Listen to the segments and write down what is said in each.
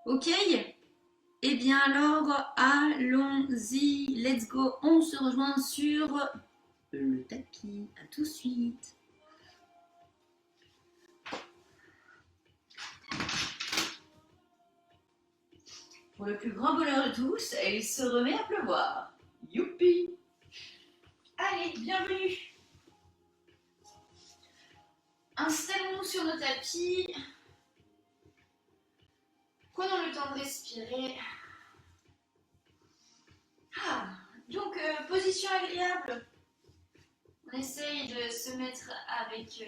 Ok? Eh bien alors, allons-y, let's go. On se rejoint sur le tapis. À tout de suite. Pour le plus grand bonheur de tous, il se remet à pleuvoir. Youpi! Allez, bienvenue. Installons-nous sur nos tapis. Prenons le temps de respirer. Ah, donc, position agréable. On essaye de se mettre avec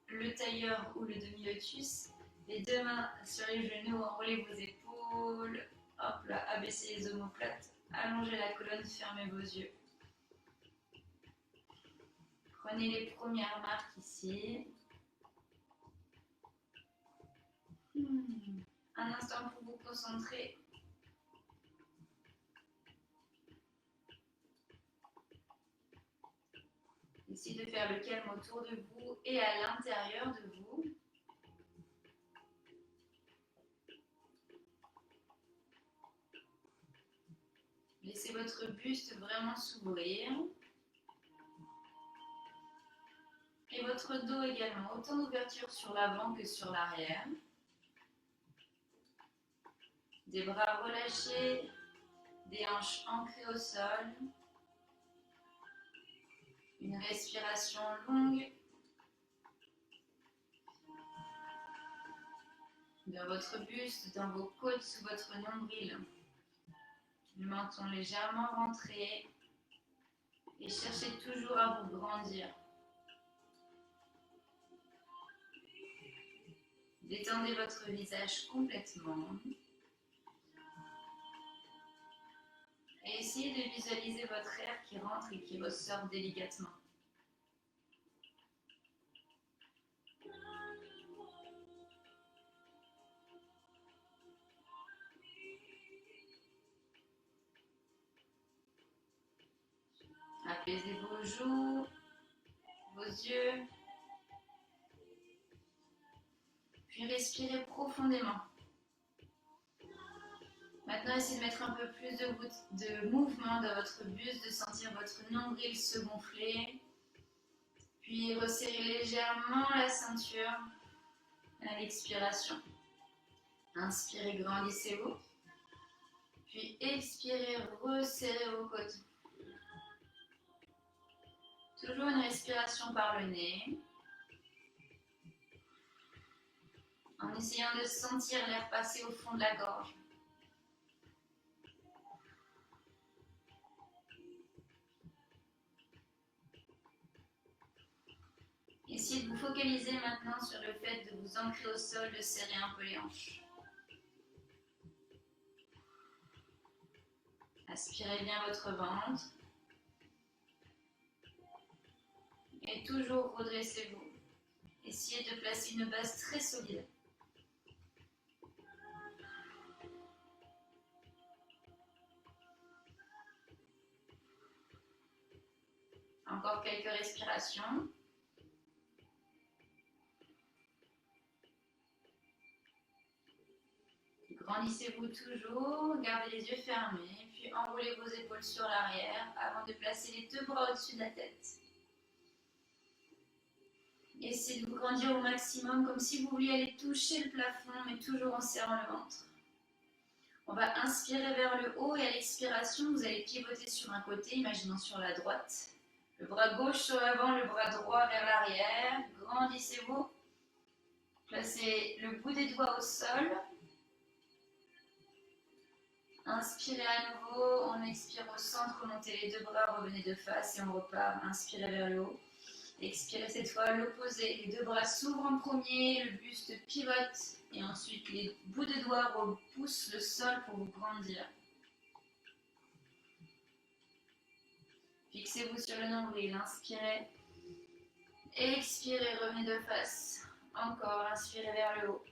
le tailleur ou le demi-lotus. Les deux mains sur les genoux, enroulez vos épaules. Hop là, abaissez les omoplates. Allongez la colonne, fermez vos yeux. Prenez les premières marques ici. Un instant pour vous concentrer. Essayez de faire le calme autour de vous et à l'intérieur de vous. Laissez votre buste vraiment s'ouvrir. Et votre dos également, autant d'ouverture sur l'avant que sur l'arrière. Des bras relâchés, des hanches ancrées au sol. Une respiration longue. Dans votre buste, dans vos côtes, sous votre nombril. Le menton légèrement rentré. Et cherchez toujours à vous grandir. Détendez votre visage complètement. Et essayez de visualiser votre air qui rentre et qui ressort délicatement. Apaisez vos joues, vos yeux. Puis respirez profondément. Maintenant, essayez de mettre un peu plus de mouvement dans votre buste, de sentir votre nombril se gonfler. Puis resserrez légèrement la ceinture à l'expiration. Inspirez, grandissez-vous. Puis expirez, resserrez vos côtes. Toujours une respiration par le nez. En essayant de sentir l'air passer au fond de la gorge. Essayez de vous focaliser maintenant sur le fait de vous ancrer au sol, de serrer un peu les hanches. Aspirez bien votre ventre. Et toujours redressez-vous. Essayez de placer une base très solide. Encore quelques respirations. Grandissez-vous toujours, gardez les yeux fermés, puis enroulez vos épaules sur l'arrière avant de placer les deux bras au-dessus de la tête. Essayez de vous grandir au maximum, comme si vous vouliez aller toucher le plafond, mais toujours en serrant le ventre. On va inspirer vers le haut et à l'expiration, vous allez pivoter sur un côté, imaginons sur la droite. Le bras gauche sur l'avant, le bras droit vers l'arrière. Grandissez-vous. Placez le bout des doigts au sol. Inspirez à nouveau, on expire au centre, remontez les deux bras, revenez de face et on repart. Inspirez vers le haut. Expirez cette fois l'opposé. Les deux bras s'ouvrent en premier, le buste pivote et ensuite les bouts de doigts repoussent le sol pour vous grandir. Fixez-vous sur le nombril, inspirez. Expirez, revenez de face. Encore, inspirez vers le haut.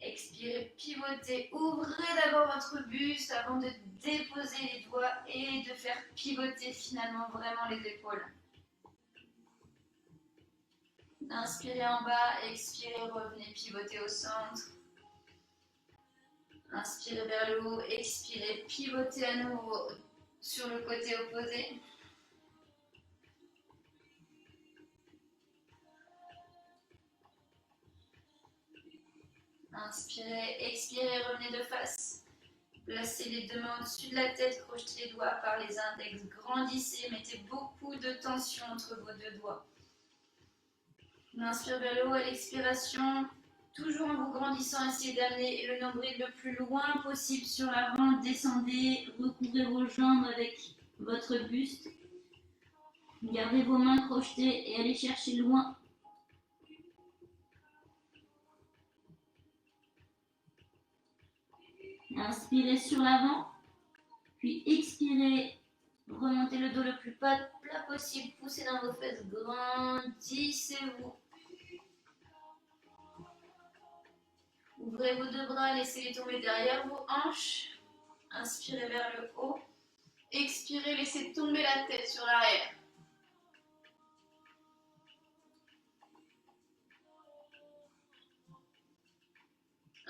Expirez, pivotez. Ouvrez d'abord votre buste avant de déposer les doigts et de faire pivoter finalement vraiment les épaules. Inspirez en bas, expirez, revenez pivoter au centre. Inspirez vers le haut, expirez, pivotez à nouveau sur le côté opposé. Inspirez, expirez, revenez de face. Placez les deux mains au-dessus de la tête, crochetez les doigts par les index, grandissez, mettez beaucoup de tension entre vos deux doigts. On inspire vers le haut à l'expiration, toujours en vous grandissant, essayez d'amener le nombril le plus loin possible sur l'avant, descendez, recouvrez vos jambes avec votre buste. Gardez vos mains crochetées et allez chercher loin. Inspirez sur l'avant, puis expirez, remontez le dos le plus plat possible, poussez dans vos fesses, grandissez-vous. Ouvrez vos deux bras, laissez-les tomber derrière vos hanches. Inspirez vers le haut. Expirez, laissez tomber la tête sur l'arrière.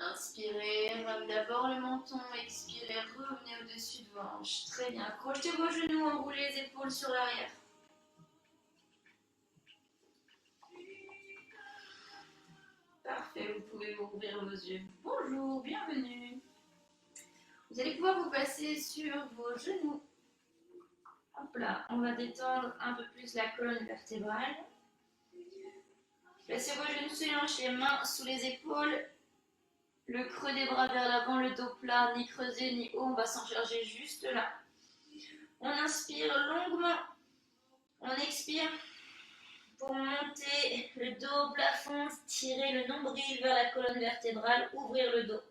Inspirez, ramenez d'abord le menton, expirez, revenez au-dessus de vos hanches. Très bien, crochetez vos genoux, enroulez les épaules sur l'arrière. Parfait, vous pouvez vous ouvrir vos yeux. Bonjour, bienvenue. Vous allez pouvoir vous placer sur vos genoux. Hop là, on va détendre un peu plus la colonne vertébrale. Placez vos genoux sur les hanches, les mains sous les épaules. Le creux des bras vers l'avant, le dos plat, ni creusé ni haut, on va s'en charger juste là. On inspire longuement, on expire pour monter le dos au plafond, tirer le nombril vers la colonne vertébrale, ouvrir le dos.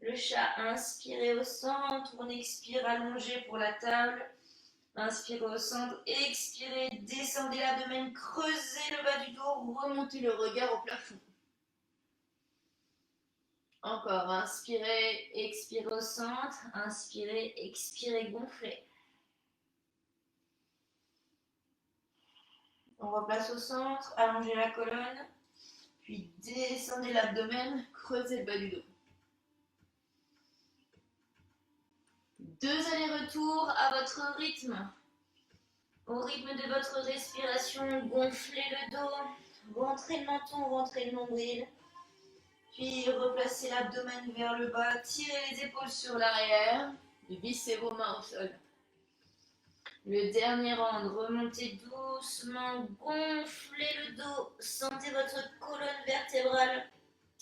Le chat, inspirez au centre, on expire, allongé pour la table. Inspirez au centre, expirez, descendez l'abdomen, creusez le bas du dos, remontez le regard au plafond. Encore, inspirez, expirez au centre, inspirez, expirez, gonflez. On replace au centre, allongez la colonne, puis descendez l'abdomen, creusez le bas du dos. 2 allers-retours à votre rythme. Au rythme de votre respiration, gonflez le dos, rentrez le menton, rentrez le nombril. Puis replacez l'abdomen vers le bas, tirez les épaules sur l'arrière, vissez vos mains au sol. Le dernier round, remontez doucement, gonflez le dos, sentez votre colonne vertébrale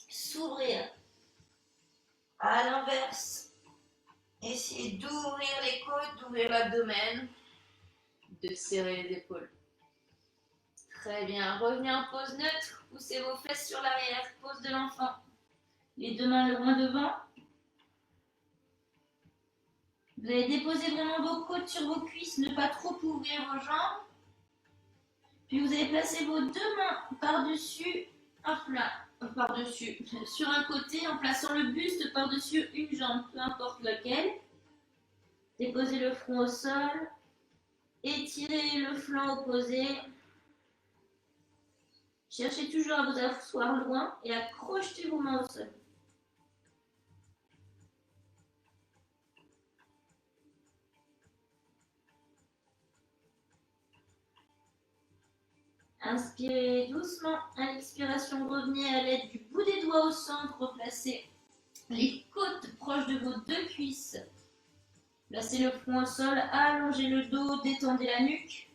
s'ouvrir. À l'inverse, essayez d'ouvrir les côtes, d'ouvrir l'abdomen, de serrer les épaules. Très bien, revenez en pose neutre, poussez vos fesses sur l'arrière, pose de l'enfant. Les deux mains loin devant. Vous allez déposer vraiment vos côtes sur vos cuisses, ne pas trop ouvrir vos jambes. Puis vous allez placer vos deux mains par-dessus, hop là, par-dessus, sur un côté en plaçant le buste par-dessus une jambe, peu importe laquelle. Déposez le front au sol. Étirez le flanc opposé. Cherchez toujours à vous asseoir loin et à crocheter vos mains au sol. Inspirez doucement. À l'expiration, revenez à l'aide du bout des doigts au centre. Replacez les côtes proches de vos deux cuisses. Placez le front au sol, allongez le dos, détendez la nuque.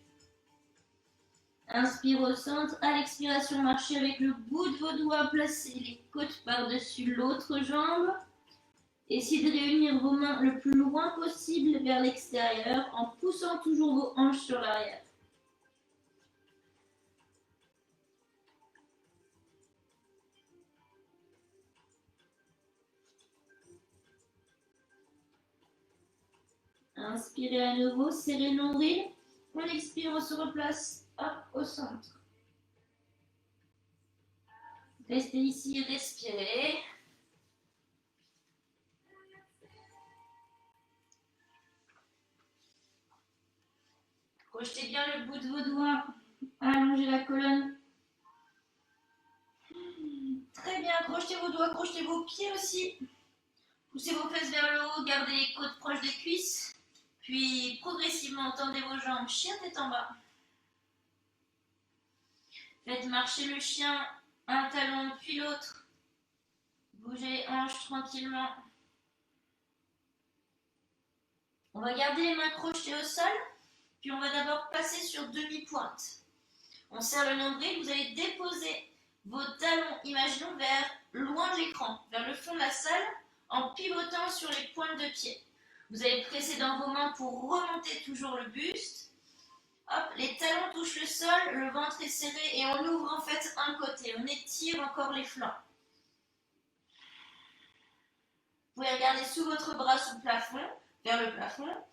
Inspire au centre. À l'expiration, marchez avec le bout de vos doigts. Placez les côtes par-dessus l'autre jambe. Essayez de réunir vos mains le plus loin possible vers l'extérieur en poussant toujours vos hanches sur l'arrière. Inspirez à nouveau, serrez le nombril. On expire, on se replace au centre. Restez ici, respirez. Projetez bien le bout de vos doigts. Allongez la colonne. Très bien, crochetez vos doigts, crochetez vos pieds aussi. Poussez vos fesses vers le haut, gardez les côtes proches des cuisses. Puis progressivement tendez vos jambes, chien tête en bas. Faites marcher le chien, un talon puis l'autre. Bougez les hanches tranquillement. On va garder les mains crochetées au sol, puis on va d'abord passer sur demi-pointe. On serre le nombril, vous allez déposer vos talons, imaginons, vers loin de l'écran, vers le fond de la salle, en pivotant sur les pointes de pied. Vous allez presser dans vos mains pour remonter toujours le buste. Hop, les talons touchent le sol, le ventre est serré et on ouvre en fait un côté. On étire encore les flancs. Vous pouvez regarder sous votre bras sous le plafond, vers le plafond.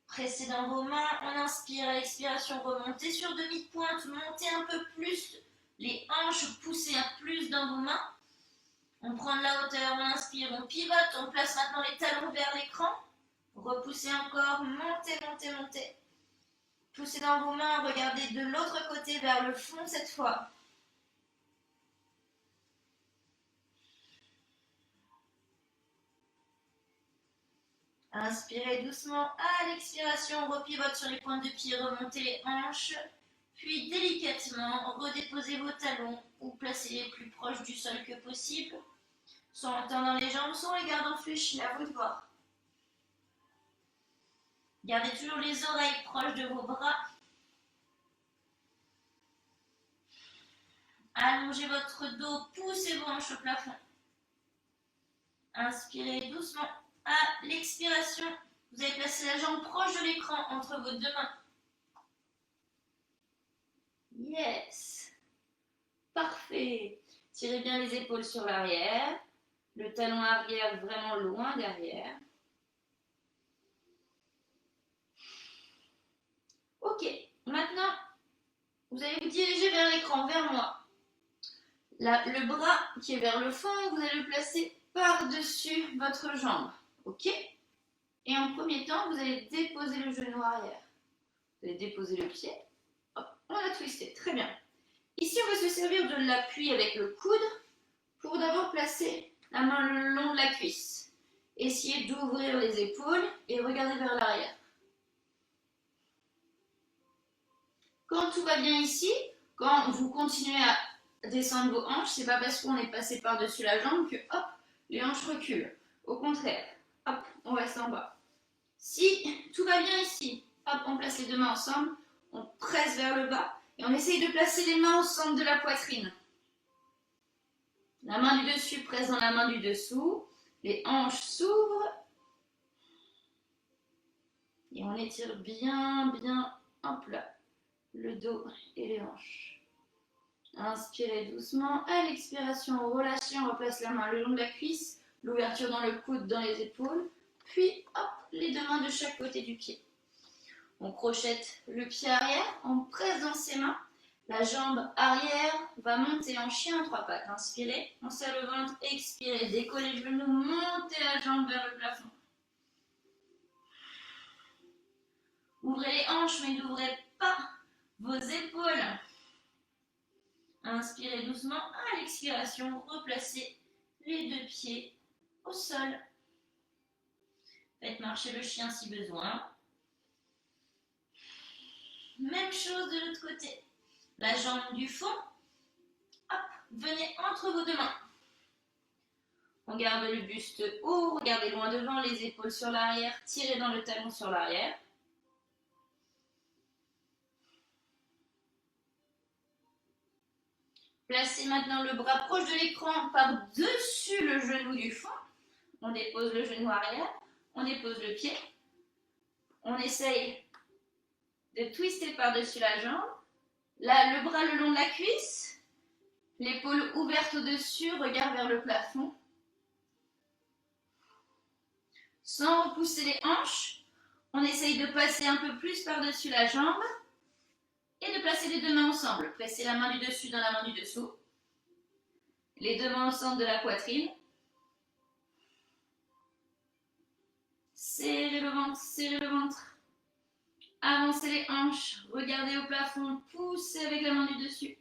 Pressez dans vos mains, on inspire, à l'expiration, remontez sur demi-pointe, montez un peu plus les hanches, poussez un plus dans vos mains. On prend de la hauteur, on inspire, on pivote, on place maintenant les talons vers l'écran. Repoussez encore, montez, montez, montez. Poussez dans vos mains, regardez de l'autre côté vers le fond cette fois. Inspirez doucement, à l'expiration, on repivote sur les pointes de pied, remontez les hanches, puis délicatement, redéposez vos talons ou placez-les plus proches du sol que possible, soit en tendant les jambes, soit en les gardant fléchies, à vous de voir. Gardez toujours les oreilles proches de vos bras. Allongez votre dos, poussez vos hanches au plafond. Inspirez doucement. À l'expiration, vous allez placer la jambe proche de l'écran entre vos deux mains. Yes. Parfait. Tirez bien les épaules sur l'arrière. Le talon arrière vraiment loin derrière. Ok. Maintenant, vous allez vous diriger vers l'écran, vers moi. Le bras qui est vers le fond, vous allez le placer par-dessus votre jambe. Ok? Et en premier temps, vous allez déposer le genou arrière. Vous allez déposer le pied. Hop, on a twisté. Très bien. Ici, on va se servir de l'appui avec le coude pour d'abord placer la main le long de la cuisse. Essayez d'ouvrir les épaules et regardez vers l'arrière. Quand tout va bien ici, quand vous continuez à descendre vos hanches, c'est pas parce qu'on est passé par-dessus la jambe que hop, les hanches reculent. Au contraire, hop, on reste en bas. Si tout va bien ici, hop, on place les deux mains ensemble, on presse vers le bas et on essaye de placer les mains au centre de la poitrine. La main du dessus presse dans la main du dessous, les hanches s'ouvrent et on étire bien, bien, hop là, le dos et les hanches. Inspirez doucement, à l'expiration, relâchez, on replace la main le long de la cuisse, l'ouverture dans le coude, dans les épaules, puis hop, les deux mains de chaque côté du pied. On crochette le pied arrière, on presse dans ses mains, la jambe arrière va monter en chien en trois pattes. Inspirez, on serre le ventre, expirez, décollez le genou, montez la jambe vers le plafond. Ouvrez les hanches, mais n'ouvrez pas vos épaules. Inspirez doucement, à l'expiration, replacez les deux pieds au sol. Faites marcher le chien si besoin. Même chose de l'autre côté. La jambe du fond, hop, venez entre vos deux mains. On garde le buste haut, regardez loin devant, les épaules sur l'arrière, tirez dans le talon sur l'arrière. Placez maintenant le bras proche de l'écran par-dessus le genou du fond. On dépose le genou arrière, on dépose le pied. On essaye de twister par-dessus la jambe. Là, le bras le long de la cuisse. L'épaule ouverte au-dessus, regard vers le plafond. Sans repousser les hanches, on essaye de passer un peu plus par-dessus la jambe et de placer les deux mains ensemble. Pressez la main du dessus dans la main du dessous. Les deux mains au centre de la poitrine. Serrez le ventre, serrez le ventre. Avancez les hanches, regardez au plafond, poussez avec la main du dessus.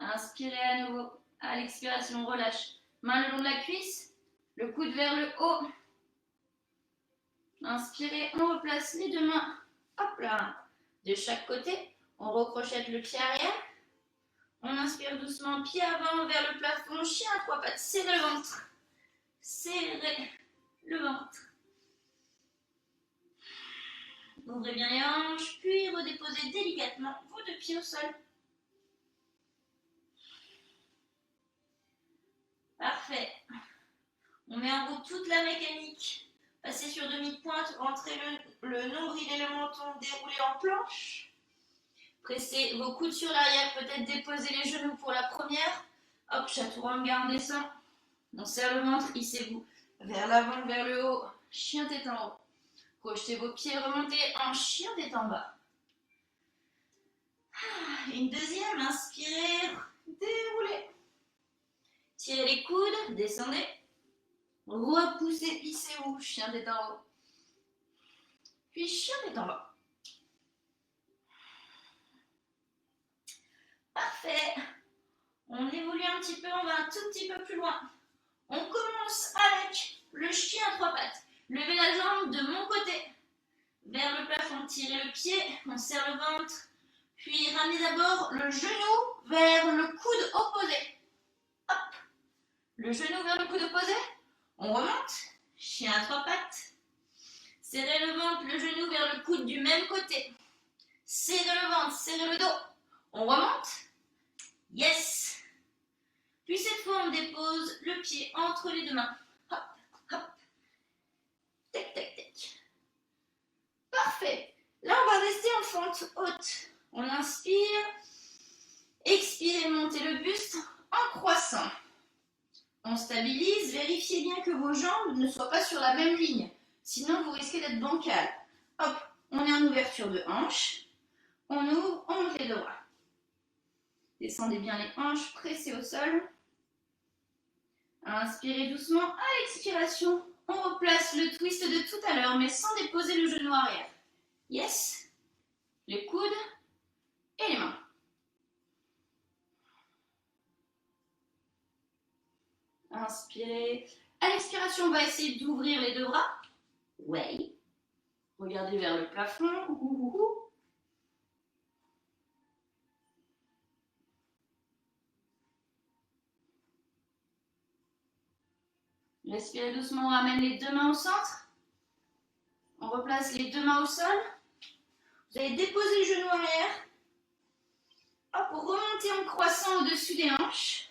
Inspirez à nouveau. À l'expiration, relâche. Main le long de la cuisse. Le coude vers le haut. Inspirez, on replace les deux mains. Hop là. De chaque côté. On recrochette le pied arrière. On inspire doucement, pied avant vers le plafond. Chien à trois pattes. Serrez le ventre. Serrez le ventre. Ouvrez bien les hanches, puis redéposez délicatement vos deux pieds au sol. Parfait. On met en route toute la mécanique. Passez sur demi-pointe, rentrez le nombril et le menton déroulés en planche. Pressez vos coudes sur l'arrière, peut-être déposez les genoux pour la première. Hop, chaturanga, on descend. On serre le ventre, hissez-vous vers l'avant, vers le haut. Chien tête en haut. Projetez vos pieds, remontez en chien tête en bas. Une deuxième, inspirez, déroulez. Tirez les coudes, descendez. Repoussez, hissez-vous, chien tête en haut. Puis chien tête en bas. Parfait. On évolue un petit peu, on va un tout petit peu plus loin. On commence avec le chien à trois pattes. Levez la jambe de mon côté vers le plafond. Tirez le pied, on serre le ventre. Puis ramenez d'abord le genou vers le coude opposé. Hop. Le genou vers le coude opposé. On remonte. Chien à trois pattes. Serrez le ventre, le genou vers le coude du même côté. Serrez le ventre, serrez le dos. On remonte. Yes. Puis cette fois, on dépose le pied entre les deux mains. Hop, hop. Tac, tac, tac. Parfait. Là, on va rester en fente haute. On inspire. Expirez, montez le buste en croissant. On stabilise. Vérifiez bien que vos jambes ne soient pas sur la même ligne. Sinon, vous risquez d'être bancal. Hop, on est en ouverture de hanche. On ouvre, on monte les deux bras. Descendez bien les hanches, pressez au sol. Inspirez doucement. À l'expiration, on replace le twist de tout à l'heure, mais sans déposer le genou arrière. Yes. Les coudes et les mains. Inspirez. À l'expiration, on va essayer d'ouvrir les deux bras. Ouais. Regardez vers le plafond. Respirez doucement, on ramène les deux mains au centre. On replace les deux mains au sol. Vous allez déposer le genou arrière. Hop, remonter en croissant au-dessus des hanches.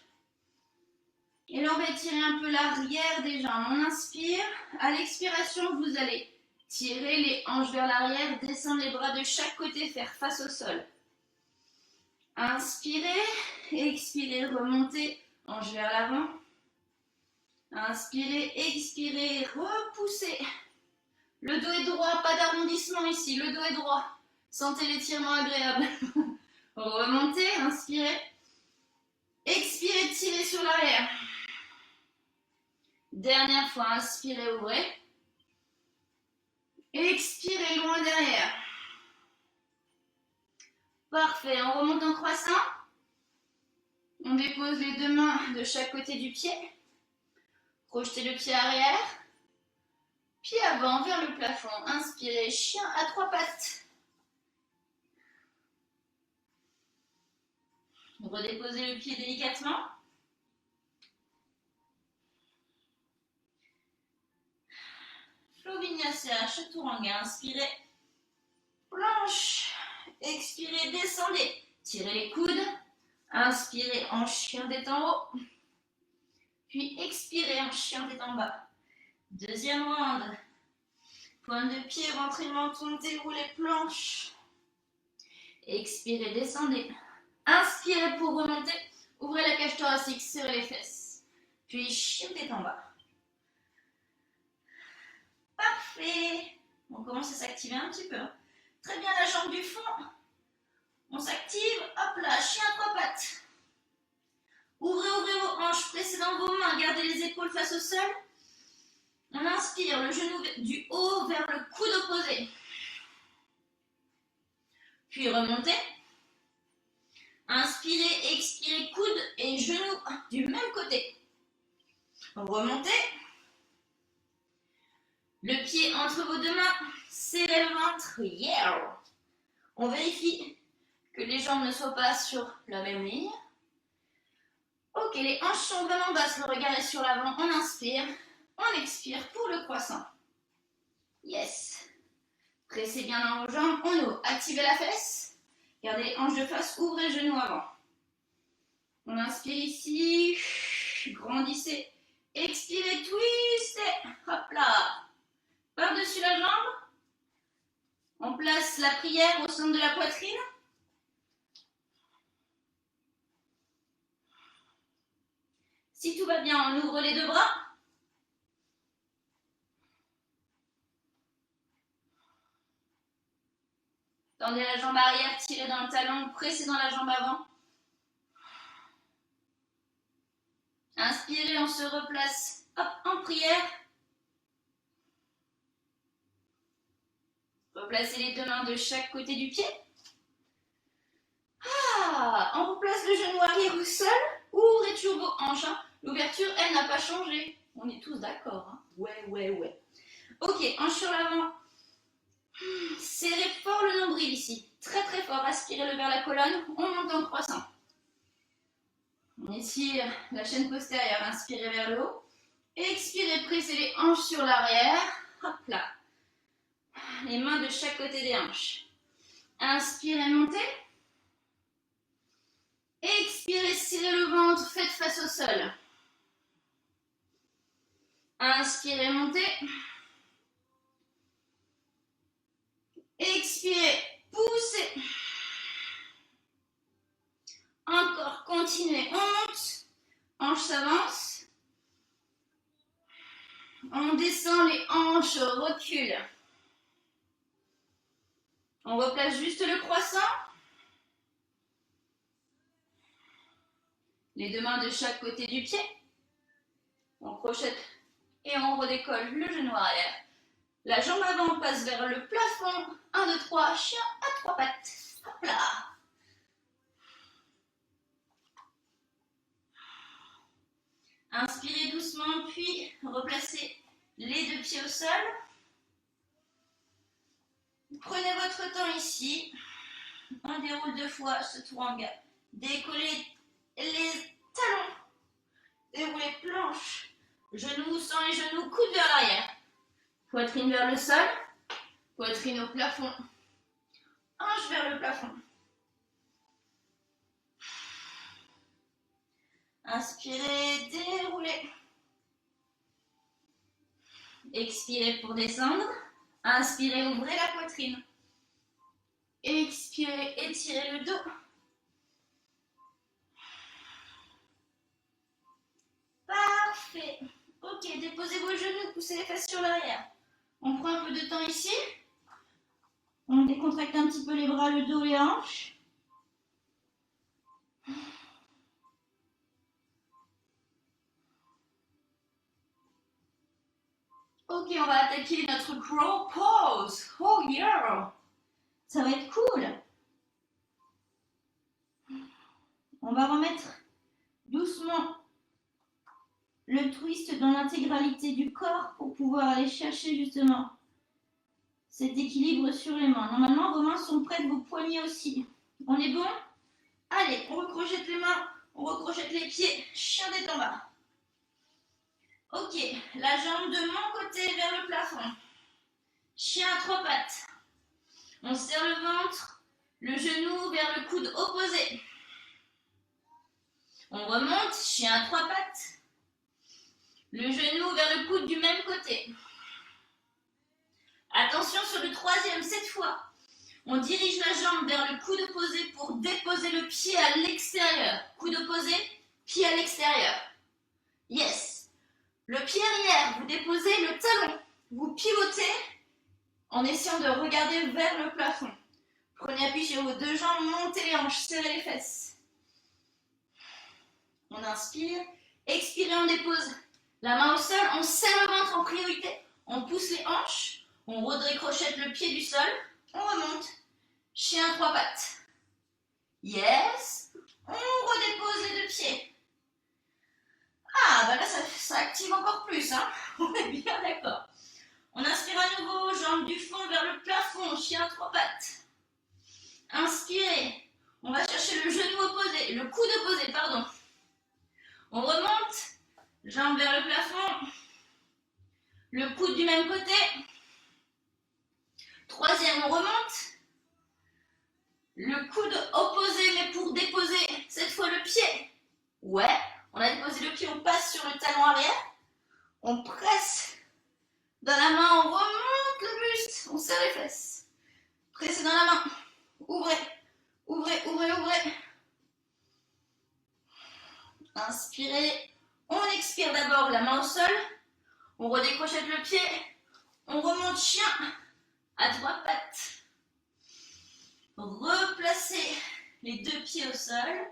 Et là, on va étirer un peu l'arrière des jambes. On inspire. À l'expiration, vous allez tirer les hanches vers l'arrière, descendre les bras de chaque côté, faire face au sol. Inspirez, expirez, remontez, hanches vers l'avant. Inspirez, expirez, repoussez. Le dos est droit, pas d'arrondissement ici, le dos est droit. Sentez l'étirement agréable. Remontez, inspirez. Expirez, tirez sur l'arrière. Dernière fois, inspirez, ouvrez. Expirez loin derrière. Parfait, on remonte en croissant. On dépose les deux mains de chaque côté du pied. Projetez le pied arrière. Pied avant vers le plafond. Inspirez, chien à trois pattes. Redéposez le pied délicatement. Flow Vinyasa, chaturanga. Inspirez. Planche. Expirez, descendez. Tirez les coudes. Inspirez en chien tête en haut. Puis expirez en chien tête en bas. Deuxième round. Pointe de pied, rentrez le menton, déroulez planche. Expirez, descendez. Inspirez pour remonter. Ouvrez la cage thoracique, serrez les fesses. Puis chien tête en bas. Parfait. On commence à s'activer un petit peu. Très bien, la jambe du fond. On s'active. Hop là, chien à trois pattes. Ouvrez vos hanches, pressez dans vos mains. Gardez les épaules face au sol. On inspire, le genou du haut vers le coude opposé. Puis remontez. Inspirez, expirez, coude et genoux du même côté. Remontez. Le pied entre vos deux mains. Serrez le ventre. Yeah. On vérifie que les jambes ne soient pas sur la même ligne. Ok, les hanches sont vraiment basses, le regard est sur l'avant. On inspire, on expire pour le croissant. Yes. Pressez bien dans vos jambes. On ouvre. Activez la fesse. Gardez les hanches de face. Ouvrez le genou avant. On inspire ici. Grandissez. Expirez, twistez. Hop là. Par-dessus la jambe. On place la prière au centre de la poitrine. Si tout va bien, on ouvre les deux bras. Tendez la jambe arrière, tirez dans le talon, pressez dans la jambe avant. Inspirez, on se replace. Hop, en prière. Replacez les deux mains de chaque côté du pied. Ah, on replace le genou arrière au sol. Ouvrez toujours vos hanches. L'ouverture, elle n'a pas changé. On est tous d'accord. Hein. Ouais. Ok, hanche sur l'avant. Serrez fort le nombril ici. Très fort. Aspirez-le vers la colonne. On monte en croissant. On étire la chaîne postérieure. Inspirez vers le haut. Expirez, pressez les hanches sur l'arrière. Hop là. Les mains de chaque côté des hanches. Inspirez, montez. Expirez, serrez le ventre. Faites face au sol. Inspirez, montez. Expirez, poussez. Encore, continuez. On monte. Hanches s'avancent. On descend, les hanches reculent. On replace juste le croissant. Les deux mains de chaque côté du pied. On crochette et on redécolle le genou arrière. La jambe avant passe vers le plafond. 1, 2, 3, chien à 3 pattes. Hop là. Inspirez doucement, puis replacez les deux pieds au sol. Prenez votre temps ici. On déroule 2 fois ce Turanga. Décollez les talons. Déroulez planche. Genoux sans les genoux, coude vers l'arrière. Poitrine vers le sol. Poitrine au plafond. Hanche vers le plafond. Inspirez, déroulez. Expirez pour descendre. Inspirez, ouvrez la poitrine. Expirez, étirez le dos. Parfait. Ok, déposez vos genoux, poussez les fesses sur l'arrière. On prend un peu de temps ici. On décontracte un petit peu les bras, le dos, les hanches. Ok, on va attaquer notre crow pose. Oh yeah! Ça va être cool. On va remettre doucement le twist dans l'intégralité du corps pour pouvoir aller chercher justement cet équilibre sur les mains. Normalement, vos mains sont prêtes, vos poignets aussi. On est bon? Allez, on recrochette les mains, on recrochette les pieds, chien des en bas. Ok, la jambe de mon côté vers le plafond. Chien à 3 pattes. On serre le ventre, le genou vers le coude opposé. On remonte, chien à 3 pattes. Le genou vers le coude du même côté. Attention sur le troisième, cette fois. On dirige la jambe vers le coude opposé pour déposer le pied à l'extérieur. Coude opposé, pied à l'extérieur. Yes. Le pied arrière, vous déposez le talon. Vous pivotez en essayant de regarder vers le plafond. Prenez appui sur vos deux jambes, montez les hanches, serrez les fesses. On inspire. Expirez, on dépose la main au sol. On serre le ventre en priorité. On pousse les hanches. On redécrochette le pied du sol. On remonte. Chien à 3 pattes. Yes. On redépose les deux pieds. Ah, bah là, ça active encore plus, hein. On est bien d'accord. On inspire à nouveau, jambes du fond vers le plafond, chien à trois pattes. Inspirez. On va chercher le genou opposé, le coude opposé, pardon. On remonte, jambes vers le plafond. Le coude du même côté. Troisième, on remonte. Le coude opposé, mais pour déposer cette fois le pied. Ouais, on a déposé le pied, on passe sur le talon arrière. On presse dans la main, on remonte le buste, on serre les fesses. Pressez dans la main. Ouvrez, ouvrez, ouvrez, ouvrez. Inspirez. On expire d'abord la main au sol. On redécrochette le pied. On remonte chien à trois pattes. Replacez les deux pieds au sol.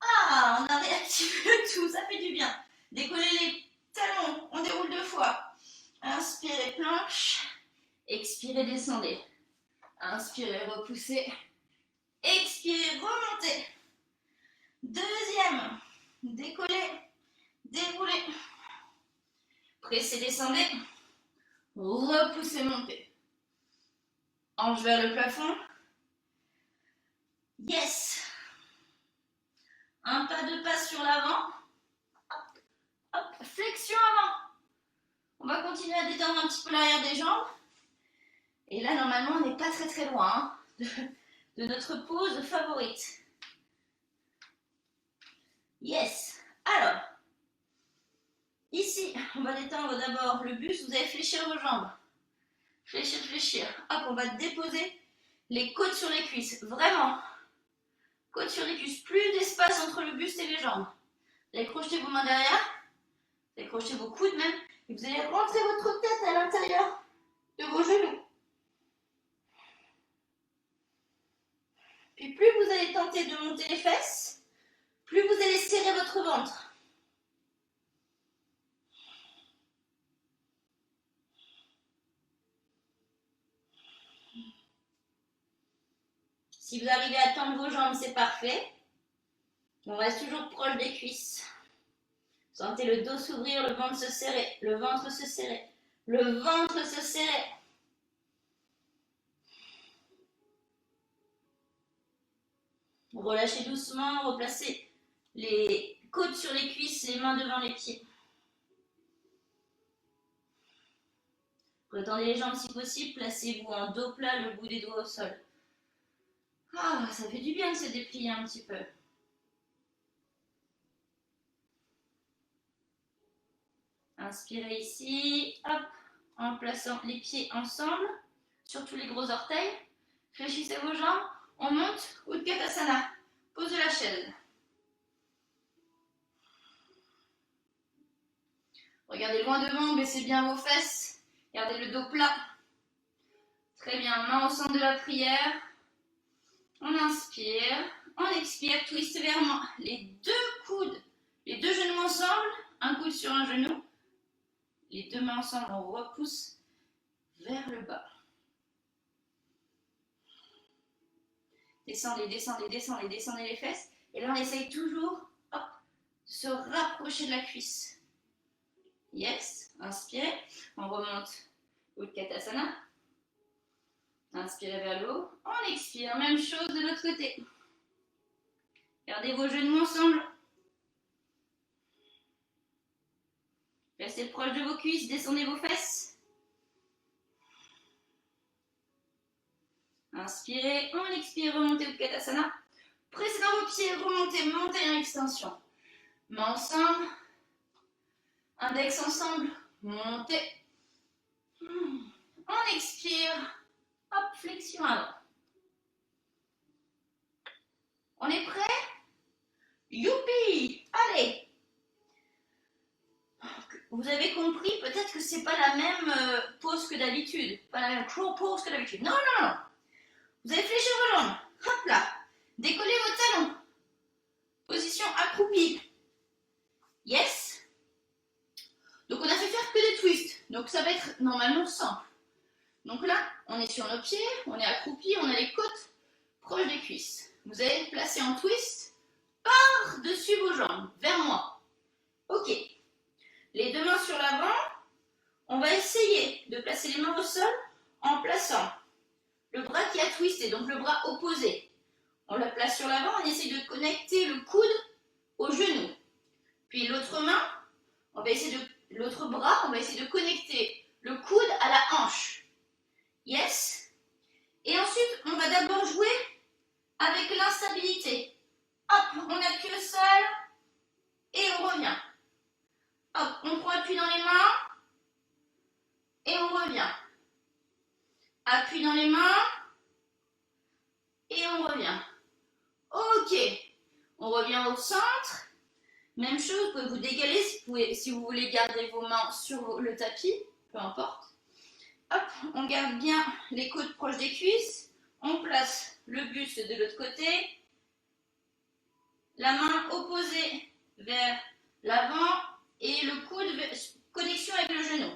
Ah, on a réactivé le tout, ça fait du bien. Décollez les talons, on déroule deux fois. Inspirez, planche. Expirez, descendez. Inspirez, repoussez. Expirez, remontez. Deuxième, décollez, déroulez. Pressez, descendez. Repoussez, montez. Hanche vers le plafond. Yes. Un pas de pas sur l'avant. Hop, hop, flexion avant. On va continuer à détendre un petit peu l'arrière des jambes. Et là, normalement, on n'est pas très loin de notre pose favorite. Yes. Alors, ici, on va détendre d'abord le buste. Vous allez fléchir vos jambes. Fléchir, fléchir. Hop, on va déposer les côtes sur les cuisses. Vraiment. Côte sur les cuisses, plus d'espace entre le buste et les jambes. Vous allez crocheter vos mains derrière, vous allez crocheter vos coudes même, et vous allez rentrer votre tête à l'intérieur de vos genoux. Puis plus vous allez tenter de monter les fesses, plus vous allez serrer votre ventre. Si vous arrivez à tendre vos jambes, c'est parfait. On reste toujours proche des cuisses. Sentez le dos s'ouvrir, le ventre se serrer, le ventre se serrer, le ventre se serrer. Relâchez doucement, replacez les côtes sur les cuisses, les mains devant les pieds. Retendez les jambes si possible, placez-vous en dos plat, le bout des doigts au sol. Ah, ça fait du bien de se déplier un petit peu. Inspirez ici, hop, en plaçant les pieds ensemble, surtout les gros orteils. Fléchissez vos jambes, on monte, Utkatasana, pose de la chaise. Regardez loin devant, baissez bien vos fesses, gardez le dos plat. Très bien, main au centre de la prière. On inspire, on expire, twist vers moi. Les deux coudes, les deux genoux ensemble, un coude sur un genou. Les deux mains ensemble, on repousse vers le bas. Descendez, descendez, descendez, descendez les fesses. Et là, on essaye toujours hop, de se rapprocher de la cuisse. Yes, inspirez. On remonte Utkatasana. Inspirez vers le haut. On expire. Même chose de l'autre côté. Gardez vos genoux ensemble. Restez proche de vos cuisses. Descendez vos fesses. Inspirez. On expire. Remontez Utkatasana. Pressez dans vos pieds. Remontez. Montez en extension. Mains ensemble. Index ensemble. Montez. On expire. Hop, flexion avant. On est prêt? Youpi! Allez! Vous avez compris, peut-être que c'est pas la même pose que d'habitude. Pas la même pose que d'habitude. Non, non, non. Vous allez fléchir vos jambes. Hop là. Décollez vos talons. Position accroupie. Yes? Donc on a fait faire que des twists. Donc ça va être normalement simple. Donc là, on est sur nos pieds, on est accroupi, on a les côtes proches des cuisses. vous allez le placer en twist par-dessus vos jambes, vers moi. Ok. Les deux mains sur l'avant. On va essayer de placer les mains au sol en plaçant le bras qui a twisté, donc le bras opposé. On le place sur l'avant, on essaie de connecter le coude au genou. Puis l'autre main, l'autre bras, on va essayer de connecter le coude à la hanche. Yes. Et ensuite, on va d'abord jouer avec l'instabilité. Hop, on appuie le sol et on revient. Hop, on prend appui dans les mains et on revient. Appui dans les mains et on revient. Ok, on revient au centre. Même chose, vous pouvez vous décaler si vous voulez garder vos mains sur le tapis, peu importe. Hop, on garde bien les coudes proches des cuisses. On place le buste de l'autre côté. La main opposée vers l'avant et le coude, connexion avec le genou.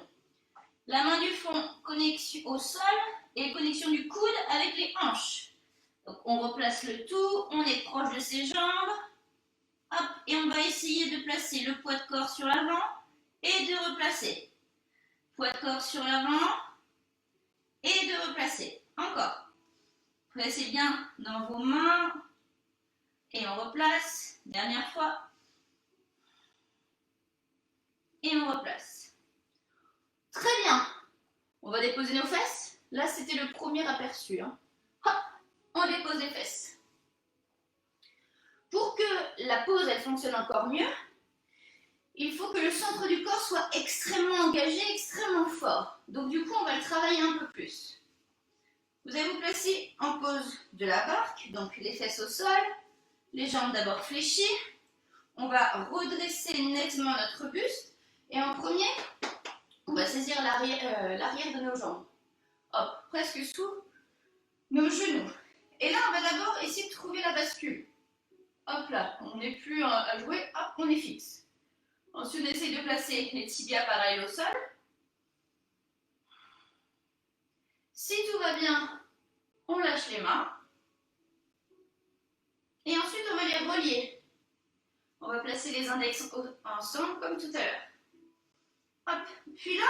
La main du fond, connexion au sol et connexion du coude avec les hanches. Donc on replace le tout, on est proche de ses jambes. Hop, et on va essayer de placer le poids de corps sur l'avant et de replacer. Poids de corps sur l'avant et de replacer. Encore. Placez bien dans vos mains et on replace. Dernière fois. Et on replace. Très bien. On va déposer nos fesses. Là, c'était le premier aperçu. Hop, on dépose les fesses. Pour que la pose elle fonctionne encore mieux, il faut que le centre du corps soit extrêmement engagé, extrêmement fort. Donc du coup, on va le travailler un peu plus. Vous allez vous placer en pose de la barque, donc les fesses au sol, les jambes d'abord fléchies. On va redresser nettement notre buste. Et en premier, on va saisir l'arrière de nos jambes. Hop, presque sous nos genoux. Et là, on va d'abord essayer de trouver la bascule. Hop là, on n'est plus à jouer, hop, on est fixe. Ensuite, on essaye de placer les tibias pareil au sol. Si tout va bien, on lâche les mains. Et ensuite, on va les relier. On va placer les index ensemble comme tout à l'heure. Hop, puis là,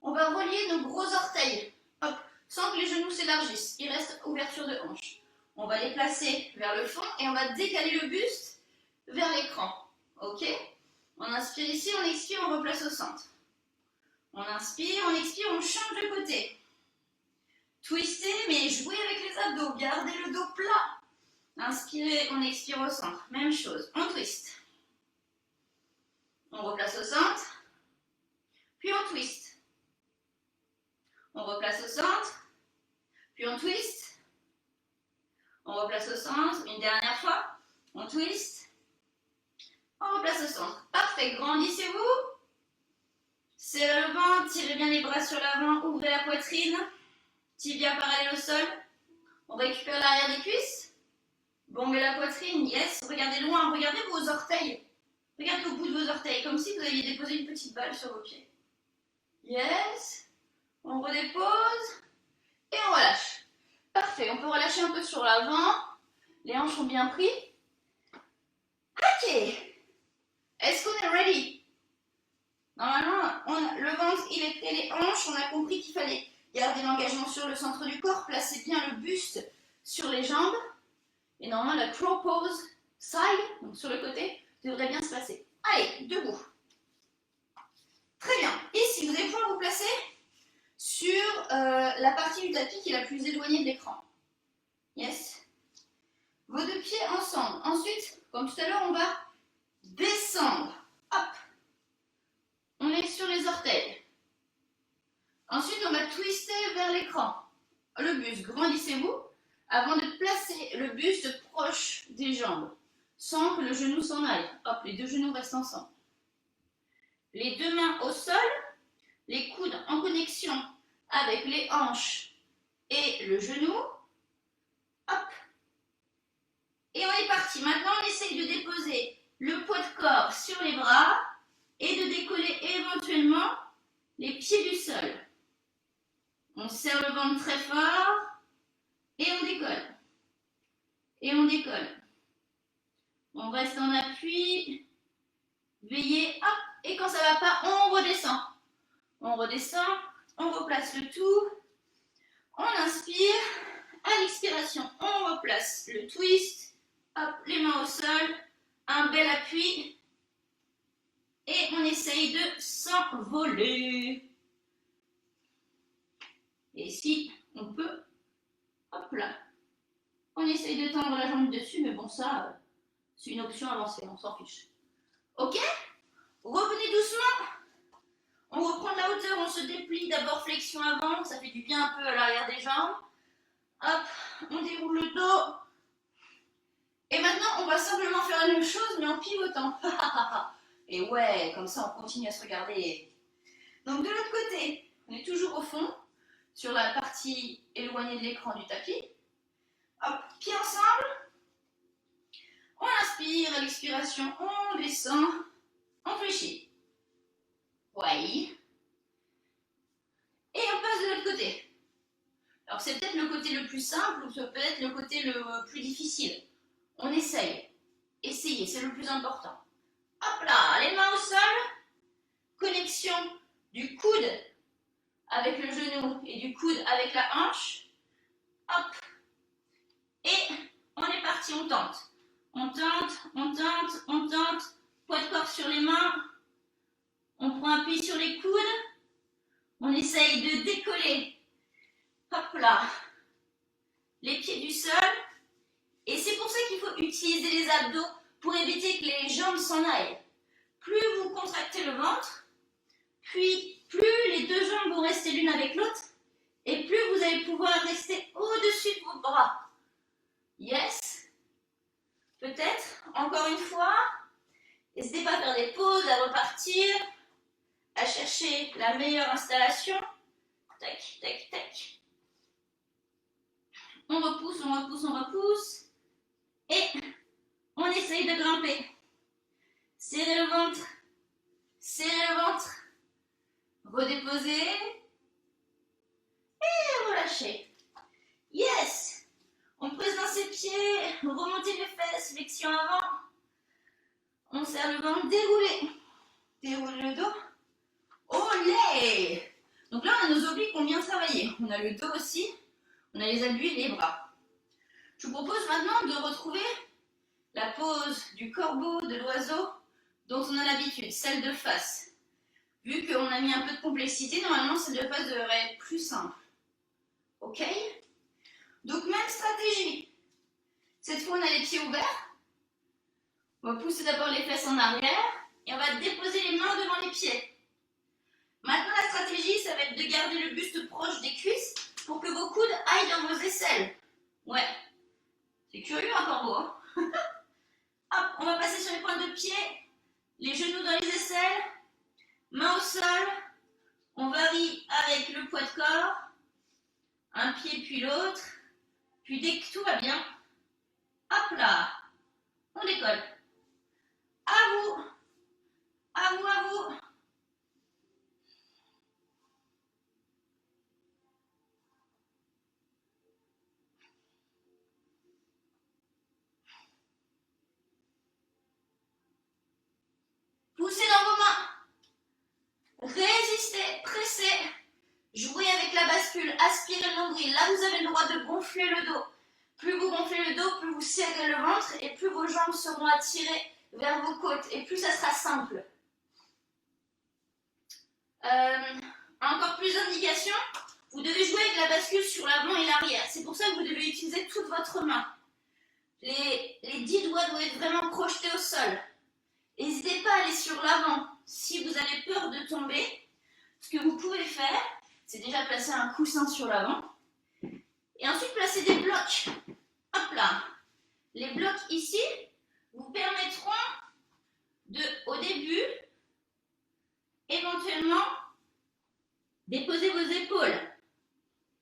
on va relier nos gros orteils. Hop, sans que les genoux s'élargissent. Il reste ouverture de hanche. On va les placer vers le fond et on va décaler le buste vers l'écran. Ok? On inspire ici, on expire, on replace au centre. On inspire, on expire, on change de côté. Twistez, mais jouez avec les abdos. Gardez le dos plat. Inspirez, on expire au centre. Même chose, on twist. On replace au centre. Puis on twist. On replace au centre. Puis on twist. On replace au centre. Une dernière fois. On twist. On replace au centre. Parfait. Grandissez-vous. Serrez le ventre. Tirez bien les bras sur l'avant. Ouvrez la poitrine. Tibia parallèle au sol. On récupère l'arrière des cuisses. Bombez la poitrine. Yes. Regardez loin. Regardez vos orteils. Regardez au bout de vos orteils. Comme si vous aviez déposé une petite balle sur vos pieds. Yes. On redépose. Et on relâche. Parfait. On peut relâcher un peu sur l'avant. Les hanches sont bien pris. Ok. Est-ce qu'on est ready? Normalement, le ventre, il est prêt, les hanches. On a compris qu'il fallait garder l'engagement sur le centre du corps. Placez bien le buste sur les jambes. Et normalement, la crow pose side, donc sur le côté, devrait bien se passer. Allez, debout. Très bien. Ici, vous allez pouvoir vous placer sur la partie du tapis qui est la plus éloignée de l'écran. Yes. Vos deux pieds ensemble. Ensuite, comme tout à l'heure, on va descendre. Hop. On est sur les orteils. Ensuite, on va twister vers l'écran. Le buste, grandissez-vous avant de placer le buste proche des jambes, sans que le genou s'en aille. Hop, les deux genoux restent ensemble. Les deux mains au sol, les coudes en connexion avec les hanches et le genou. Hop. Et on est parti. Maintenant, on essaye de déposer le poids de corps sur les bras et de décoller éventuellement les pieds du sol. On serre le ventre très fort et on décolle. Et on décolle. On reste en appui. Veillez, hop, et quand ça ne va pas, on redescend. On redescend, on replace le tout. On inspire. À l'expiration, on replace le twist. Hop, les mains au sol. Un bel appui. Et on essaye de s'envoler. Et si on peut, hop là. On essaye de tendre la jambe dessus, mais bon, ça, c'est une option avancée, on s'en fiche. Ok? Revenez doucement. On reprend de la hauteur, on se déplie. D'abord flexion avant, ça fait du bien un peu à l'arrière des jambes. Hop, on déroule le dos. Et maintenant, on va simplement faire la même chose, mais en pivotant. Et ouais, comme ça, on continue à se regarder. Donc de l'autre côté, on est toujours au fond, sur la partie éloignée de l'écran du tapis. Hop, pieds ensemble. On inspire, à l'expiration, on descend, on fléchit. Ouais. Et on passe de l'autre côté. Alors c'est peut-être le côté le plus simple ou c'est peut-être le côté le plus difficile. On essaye. Essayez, c'est le plus important. Hop là, les mains au sol. Connexion du coude avec le genou et du coude avec la hanche. Hop. Et on est parti, on tente. On tente, on tente, on tente. Poids de corps sur les mains. On prend appui sur les coudes. On essaye de décoller. Hop là. Les pieds du sol. Et c'est pour ça qu'il faut utiliser les abdos pour éviter que les jambes s'en aillent. Plus vous contractez le ventre, puis plus les deux jambes vont rester l'une avec l'autre, et plus vous allez pouvoir rester au-dessus de vos bras. Yes? Peut-être, encore une fois, n'hésitez pas à faire des pauses, à repartir, à chercher la meilleure installation. Tac, tac, tac. On repousse, on repousse, on repousse. Et on essaye de grimper. Serrez le ventre. Serrez le ventre. Redéposez. Et relâchez. Yes! On presse dans ses pieds. Remontez les fesses. Flexion avant. On serre le ventre. Déroulez. Déroulez le dos. Olé! Donc là, on a nos obliques qui ont bien travaillé. On a le dos aussi. On a les abdos et les bras. Je vous propose maintenant de retrouver la pose du corbeau, de l'oiseau, dont on a l'habitude, celle de face. Vu qu'on a mis un peu de complexité, normalement celle de face devrait être plus simple. Ok? Donc même stratégie. Cette fois on a les pieds ouverts. On va pousser d'abord les fesses en arrière et on va déposer les mains devant les pieds. Maintenant la stratégie, ça va être de garder le buste proche des cuisses pour que vos coudes aillent dans vos aisselles. Ouais. C'est curieux un corbeau, hein? Hop, on va passer sur les pointes de pied, les genoux dans les aisselles, mains au sol, on varie avec le poids de corps, un pied puis l'autre, puis dès que tout va bien, hop là, on décolle. À vous, à vous, à vous. Poussez dans vos mains. Résistez, pressez. Jouez avec la bascule. Aspirez le nombril. Là, vous avez le droit de gonfler le dos. Plus vous gonflez le dos, plus vous serrez le ventre et plus vos jambes seront attirées vers vos côtes et plus ça sera simple. Encore plus d'indications. Vous devez jouer avec la bascule sur l'avant et l'arrière. C'est pour ça que vous devez utiliser toute votre main. Les 10 doigts doivent être vraiment projetés au sol. N'hésitez pas à aller sur l'avant. Si vous avez peur de tomber, ce que vous pouvez faire, c'est déjà placer un coussin sur l'avant. Et ensuite placer des blocs. Hop là. Les blocs ici vous permettront de, au début, éventuellement, déposer vos épaules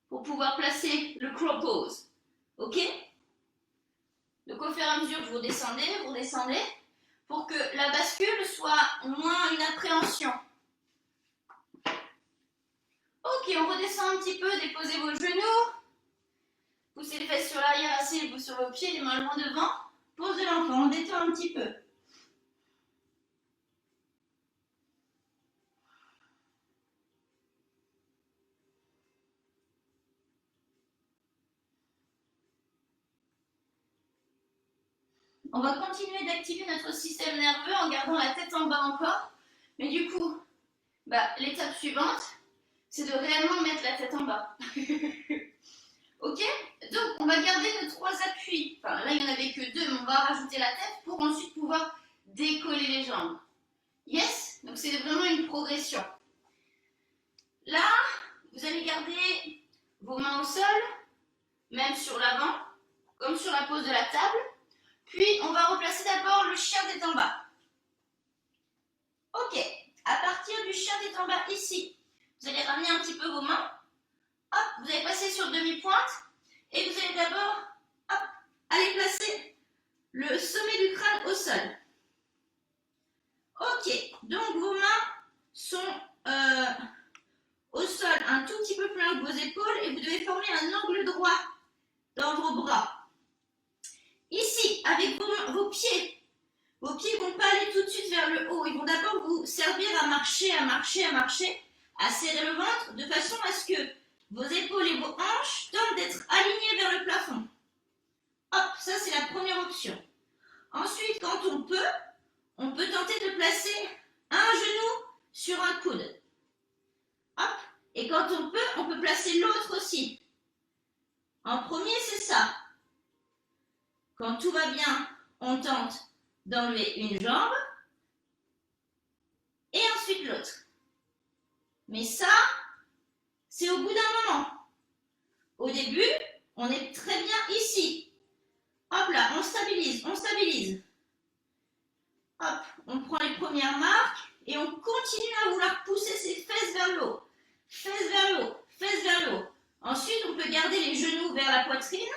pour pouvoir placer le crow pose. Ok? Donc au fur et à mesure que vous redescendez, pour que la bascule soit moins une appréhension. Ok, on redescend un petit peu, déposez vos genoux. Poussez les fesses sur l'arrière, asseyez-vous sur vos pieds, les mains loin devant. Pose de l'enfant, on détend un petit peu. On va continuer d'activer notre système nerveux en gardant la tête en bas encore. Mais du coup, l'étape suivante, c'est de réellement mettre la tête en bas. Ok? Donc, on va garder nos 3 appuis. Enfin, là, il n'y en avait que 2, mais on va rajouter la tête pour ensuite pouvoir décoller les jambes. Yes? Donc, c'est vraiment une progression. Là, vous allez garder vos mains au sol, même sur l'avant, comme sur la pose de la table. Puis, on va replacer d'abord le chien tête en bas. Ok, à partir du chien tête en bas ici, vous allez ramener un petit peu vos mains. Hop, vous allez passer sur demi-pointe. Et vous allez d'abord, hop, aller placer le sommet du crâne au sol. Ok, donc vos mains sont au sol un tout petit peu plus haut que vos épaules et vous devez former un angle droit dans vos bras. Ici, avec vos pieds ne vont pas aller tout de suite vers le haut. Ils vont d'abord vous servir à marcher, à serrer le ventre de façon à ce que vos épaules et vos hanches tentent d'être alignées vers le plafond. Hop, ça c'est la première option. Ensuite, quand on peut tenter de placer un genou sur un coude. Hop, et quand on peut placer l'autre aussi. En premier, c'est ça. Quand tout va bien, on tente d'enlever une jambe et ensuite l'autre. Mais ça, c'est au bout d'un moment. Au début, on est très bien ici. Hop là, on stabilise, on stabilise. Hop, on prend les premières marques et on continue à vouloir pousser ses fesses vers le haut. Fesses vers le haut, fesses vers le haut. Ensuite, on peut garder les genoux vers la poitrine,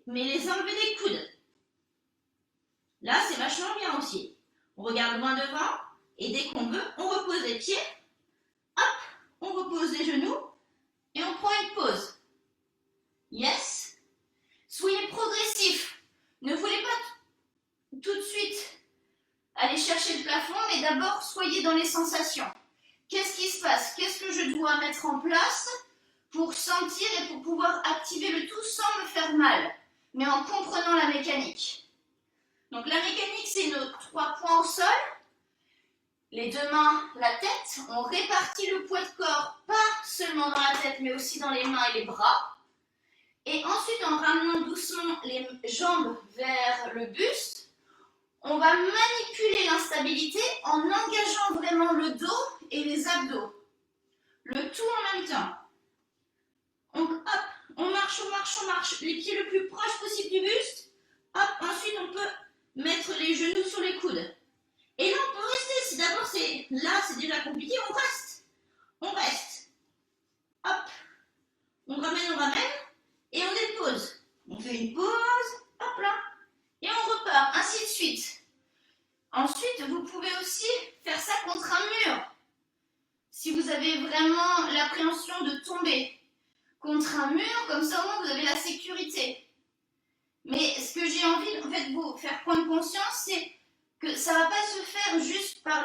mais les enlever des coudes. Là, c'est vachement bien aussi. On regarde loin devant et dès qu'on veut, on repose les pieds. Hop, on repose les genoux et on prend une pause. Yes. Soyez progressif. Ne voulez pas tout de suite aller chercher le plafond, mais d'abord, soyez dans les sensations. Qu'est-ce qui se passe? Qu'est-ce que je dois mettre en place pour sentir et pour pouvoir activer le tout sans me faire mal, mais en comprenant la mécanique? Donc la mécanique, c'est nos 3 points au sol. Les 2 mains, la tête. On répartit le poids de corps, pas seulement dans la tête, mais aussi dans les mains et les bras. Et ensuite, en ramenant doucement les jambes vers le buste, on va manipuler l'instabilité en engageant vraiment le dos et les abdos. Le tout en même temps. Donc, hop, on marche, on marche, on marche. Les pieds le plus proche possible du buste. Hop, ensuite, on peut mettre les genoux sur les coudes. Et là, on peut rester. Si d'abord, c'est déjà compliqué, on reste. On reste. Hop, on ramène. Et on dépose. On fait une pause. Hop là. Et on repart. Ainsi de suite. Ensuite, vous pouvez aussi faire ça contre un mur. Si vous avez vraiment l'appréhension de tomber contre un mur, comme ça au moins vous avez la sécurité. Mais ce que j'ai envie en fait, de vous faire prendre conscience, c'est que ça ne va pas se faire juste par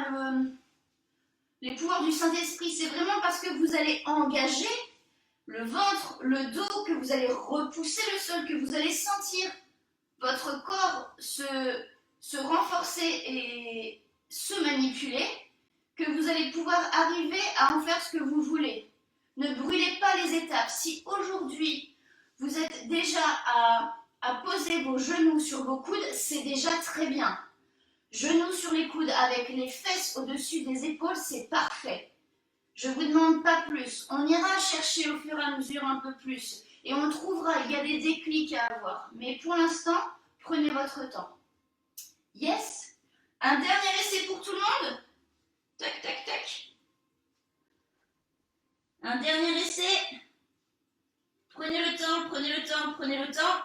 les pouvoirs du Saint-Esprit. C'est vraiment parce que vous allez engager le ventre, le dos, que vous allez repousser le sol, que vous allez sentir votre corps se renforcer et se manipuler, que vous allez pouvoir arriver à en faire ce que vous voulez. Ne brûlez pas les étapes. Si aujourd'hui vous êtes déjà à poser vos genoux sur vos coudes, c'est déjà très bien. Genoux sur les coudes avec les fesses au-dessus des épaules, c'est parfait. Je ne vous demande pas plus. On ira chercher au fur et à mesure un peu plus. Et on trouvera, il y a des déclics à avoir. Mais pour l'instant, prenez votre temps. Yes? Un dernier essai pour tout le monde? Tac, tac, tac. Un dernier essai. Prenez le temps, prenez le temps, prenez le temps.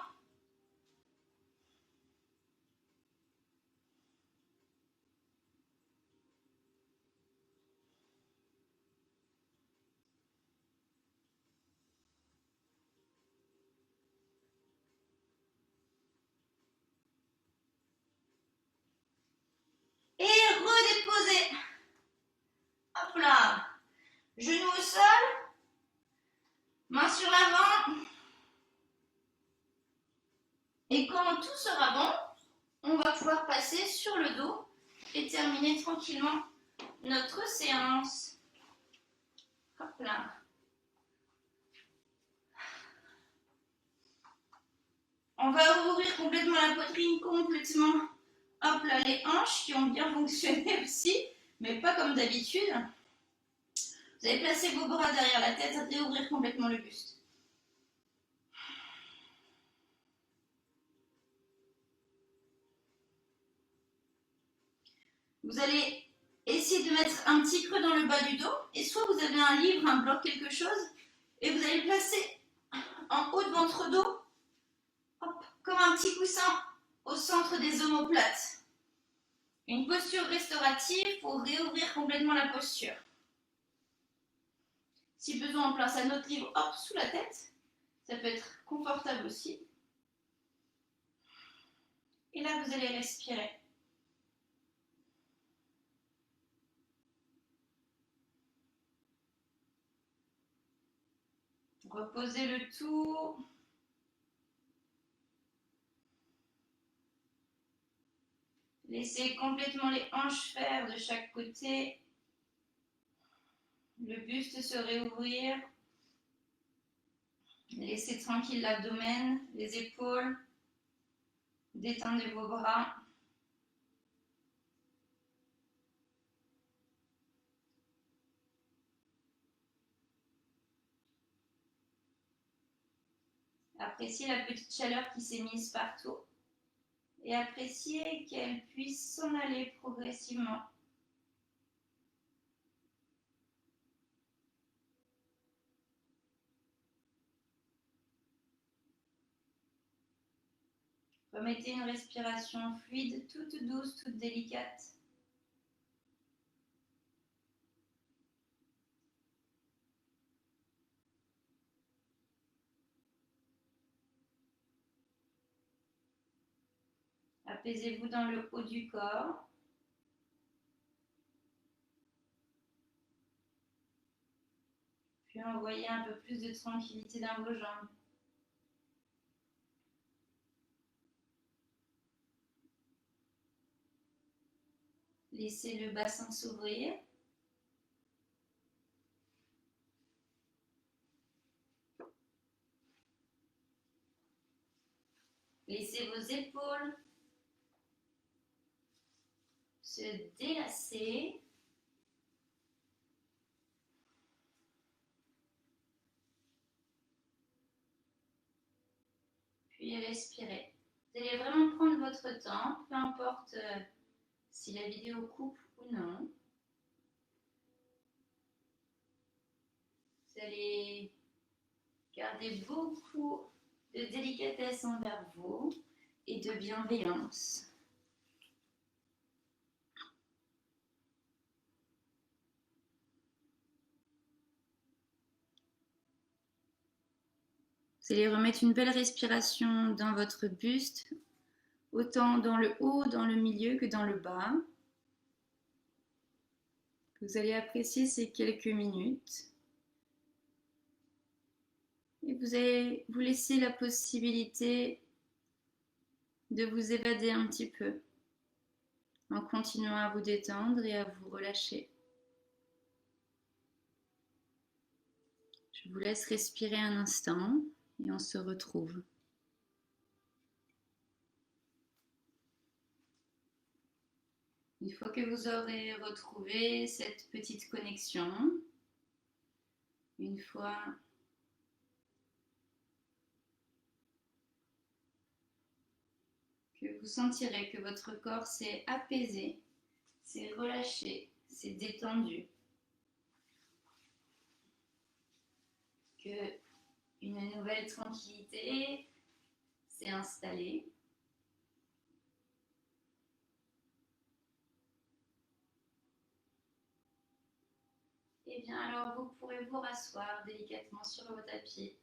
Genoux au sol, main sur l'avant. Et quand tout sera bon, on va pouvoir passer sur le dos et terminer tranquillement notre séance. Hop là. On va ouvrir complètement la poitrine, complètement. Hop là, les hanches qui ont bien fonctionné aussi, mais pas comme d'habitude. Vous allez placer vos bras derrière la tête et ouvrir complètement le buste. Vous allez essayer de mettre un petit creux dans le bas du dos, et soit vous avez un livre, un bloc, quelque chose, et vous allez placer en haut de votre dos, hop, comme un petit coussin au centre des omoplates. Une posture restaurative pour réouvrir complètement la posture. Si besoin, on place un autre livre, hop, sous la tête. Ça peut être confortable aussi. Et là, vous allez respirer. Reposez le tout. Laissez complètement les hanches faire de chaque côté. Le buste se réouvrir. Laissez tranquille l'abdomen, les épaules. Détendez vos bras. Appréciez la petite chaleur qui s'est mise partout. Et appréciez qu'elle puisse s'en aller progressivement. Remettez une respiration fluide, toute douce, toute délicate. Apaisez-vous dans le haut du corps. Puis envoyez un peu plus de tranquillité dans vos jambes. Laissez le bassin s'ouvrir. Laissez vos épaules se délasser. Puis respirez. Vous allez vraiment prendre votre temps, peu importe si la vidéo coupe ou non. Vous allez garder beaucoup de délicatesse envers vous et de bienveillance. Vous allez remettre une belle respiration dans votre buste, autant dans le haut, dans le milieu que dans le bas. Vous allez apprécier ces quelques minutes. Et vous allez vous laisser la possibilité de vous évader un petit peu en continuant à vous détendre et à vous relâcher. Je vous laisse respirer un instant et on se retrouve. Une fois que vous aurez retrouvé cette petite connexion, une fois que vous sentirez que votre corps s'est apaisé, s'est relâché, s'est détendu, que une nouvelle tranquillité s'est installée, et bien alors vous pourrez vous rasseoir délicatement sur le tapis.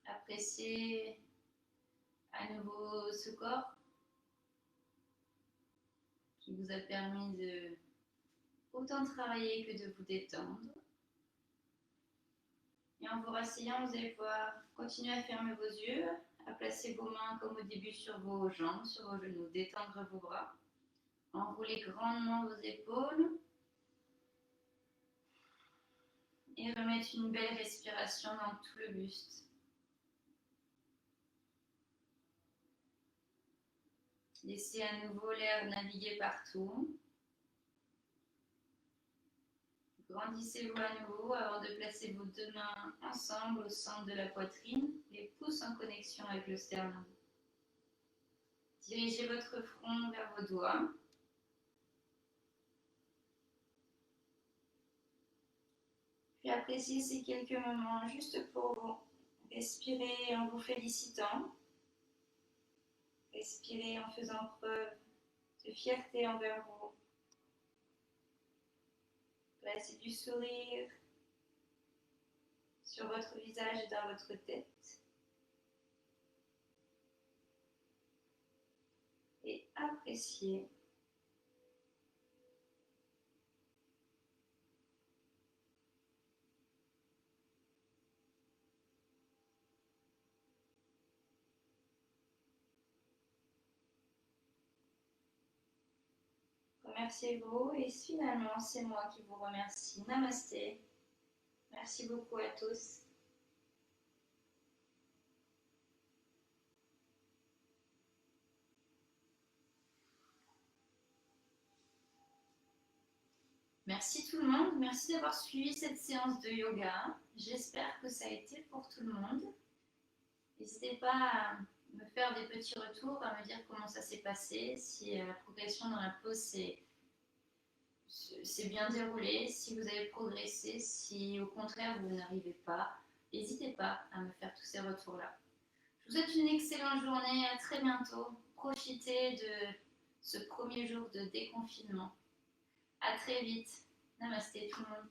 Appréciez à nouveau ce corps qui vous a permis de autant travailler que de vous détendre. Et en vous rasseyant, vous allez pouvoir continuer à fermer vos yeux, à placer vos mains comme au début sur vos jambes, sur vos genoux, détendre vos bras. Enroulez grandement vos épaules et remettre une belle respiration dans tout le buste. Laissez à nouveau l'air naviguer partout. Grandissez-vous à nouveau avant de placer vos deux mains ensemble au centre de la poitrine, les pouces en connexion avec le sternum. Dirigez votre front vers vos doigts. Puis appréciez ces quelques moments juste pour vous. Respirez en vous félicitant. Respirez en faisant preuve de fierté envers vous. Placez du sourire sur votre visage et dans votre tête. Et appréciez. Remerciez-vous et finalement c'est moi qui vous remercie. Namasté. Merci beaucoup à tous. Merci tout le monde, merci d'avoir suivi cette séance de yoga. J'espère que ça a été pour tout le monde. N'hésitez pas à me faire des petits retours, à me dire comment ça s'est passé, si la progression dans la pause s'est bien déroulée, si vous avez progressé, si au contraire vous n'arrivez pas. N'hésitez pas à me faire tous ces retours-là. Je vous souhaite une excellente journée, à très bientôt. Profitez de ce premier jour de déconfinement. À très vite. Namasté tout le monde.